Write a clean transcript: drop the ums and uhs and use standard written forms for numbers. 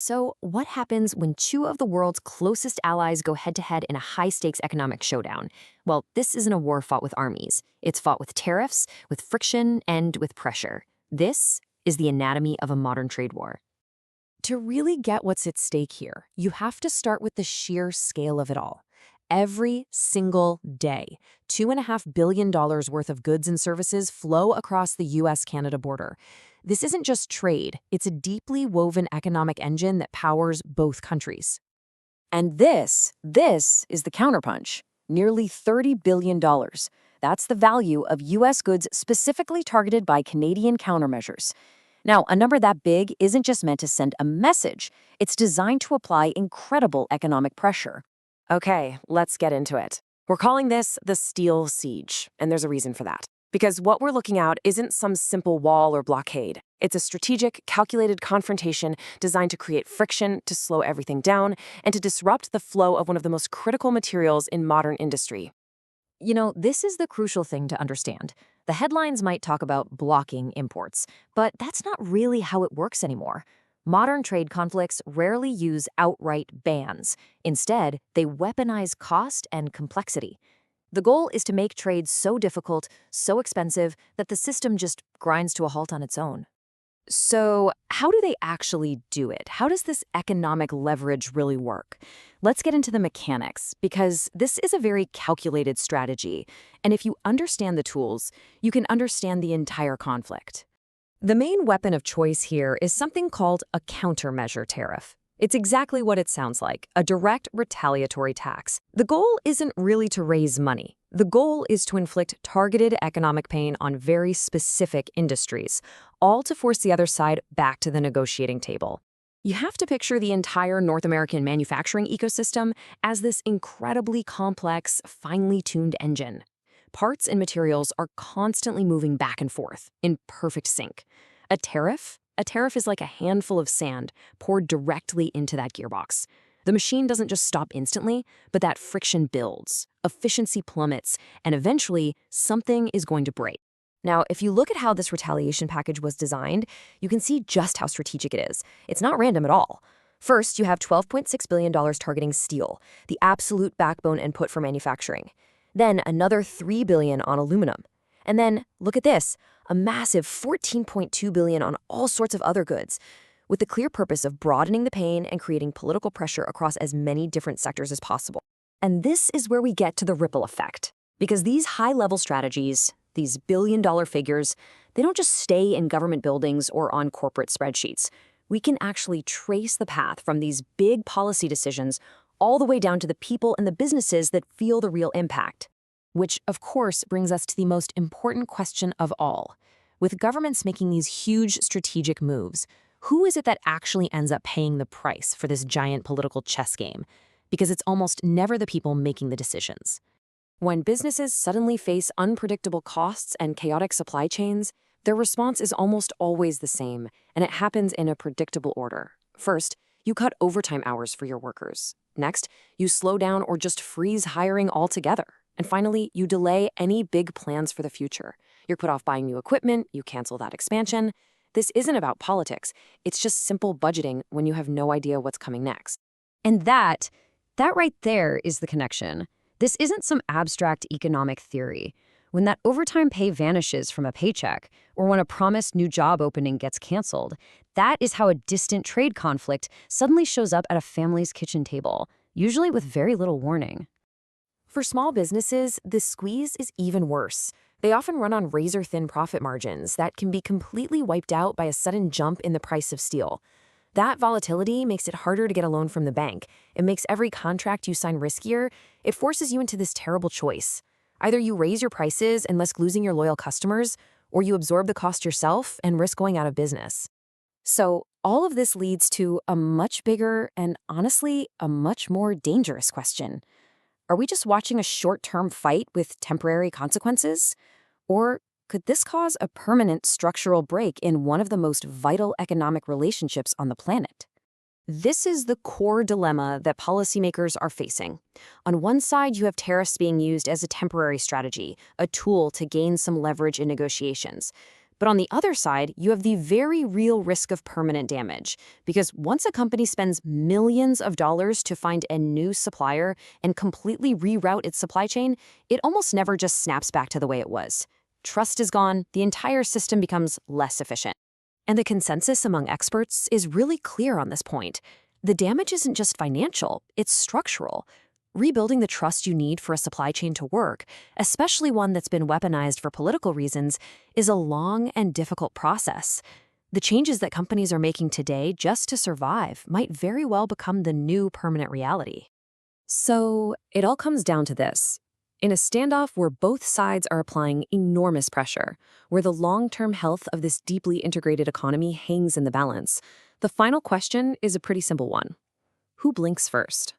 So, what happens when two of the world's closest allies go head to head in a high stakes economic showdown? Well, this isn't a war fought with armies. It's fought with tariffs, with friction, and with pressure. This is the anatomy of a modern trade war. To really get what's at stake here, you have to start with the sheer scale of it all. Every single day, $2.5 billion worth of goods and services flow across the US-Canada border. This isn't just trade, it's a deeply woven economic engine that powers both countries. And this is the counterpunch. Nearly $30 billion. That's the value of U.S. goods specifically targeted by Canadian countermeasures. Now, a number that big isn't just meant to send a message. It's designed to apply incredible economic pressure. Okay, let's get into it. We're calling this the steel siege, and there's a reason for that. Because what we're looking at isn't some simple wall or blockade. It's a strategic, calculated confrontation designed to create friction, to slow everything down, and to disrupt the flow of one of the most critical materials in modern industry. You know, this is the crucial thing to understand. The headlines might talk about blocking imports, but that's not really how it works anymore. Modern trade conflicts rarely use outright bans. Instead, they weaponize cost and complexity. The goal is to make trade so difficult, so expensive, that the system just grinds to a halt on its own. So, how do they actually do it? How does this economic leverage really work? Let's get into the mechanics, because this is a very calculated strategy. And if you understand the tools, you can understand the entire conflict. The main weapon of choice here is something called a countermeasure tariff. It's exactly what it sounds like, a direct retaliatory tax. The goal isn't really to raise money. The goal is to inflict targeted economic pain on very specific industries, all to force the other side back to the negotiating table. You have to picture the entire North American manufacturing ecosystem as this incredibly complex, finely tuned engine. Parts and materials are constantly moving back and forth in perfect sync. A tariff is like a handful of sand poured directly into that gearbox. The machine doesn't just stop instantly, but that friction builds, efficiency plummets, and eventually something is going to break. Now, if you look at how this retaliation package was designed, you can see just how strategic it is. It's not random at all. First, you have $12.6 billion targeting steel, the absolute backbone input for manufacturing. Then another $3 billion on aluminum. And then, look at this, a massive $14.2 billion on all sorts of other goods, with the clear purpose of broadening the pain and creating political pressure across as many different sectors as possible. And this is where we get to the ripple effect. Because these high-level strategies, these billion-dollar figures, they don't just stay in government buildings or on corporate spreadsheets. We can actually trace the path from these big policy decisions all the way down to the people and the businesses that feel the real impact. Which, of course, brings us to the most important question of all. With governments making these huge strategic moves, who is it that actually ends up paying the price for this giant political chess game? Because it's almost never the people making the decisions. When businesses suddenly face unpredictable costs and chaotic supply chains, their response is almost always the same, and it happens in a predictable order. First, you cut overtime hours for your workers. Next, you slow down or just freeze hiring altogether. And finally, you delay any big plans for the future. You're put off buying new equipment, you cancel that expansion. This isn't about politics. It's just simple budgeting when you have no idea what's coming next. And that right there is the connection. This isn't some abstract economic theory. When that overtime pay vanishes from a paycheck, or when a promised new job opening gets canceled, that is how a distant trade conflict suddenly shows up at a family's kitchen table, usually with very little warning. For small businesses, the squeeze is even worse. They often run on razor-thin profit margins that can be completely wiped out by a sudden jump in the price of steel. That volatility makes it harder to get a loan from the bank. It makes every contract you sign riskier. It forces you into this terrible choice. Either you raise your prices and risk losing your loyal customers, or you absorb the cost yourself and risk going out of business. So all of this leads to a much bigger and, honestly, a much more dangerous question. Are we just watching a short-term fight with temporary consequences? Or could this cause a permanent structural break in one of the most vital economic relationships on the planet? This is the core dilemma that policymakers are facing. On one side, you have tariffs being used as a temporary strategy, a tool to gain some leverage in negotiations. But on the other side, you have the very real risk of permanent damage. Because once a company spends millions of dollars to find a new supplier and completely reroute its supply chain, it almost never just snaps back to the way it was. Trust is gone, the entire system becomes less efficient. And the consensus among experts is really clear on this point. The damage isn't just financial, it's structural. Rebuilding the trust you need for a supply chain to work, especially one that's been weaponized for political reasons, is a long and difficult process. The changes that companies are making today just to survive might very well become the new permanent reality. So it all comes down to this. In a standoff where both sides are applying enormous pressure, where the long-term health of this deeply integrated economy hangs in the balance, the final question is a pretty simple one. Who blinks first?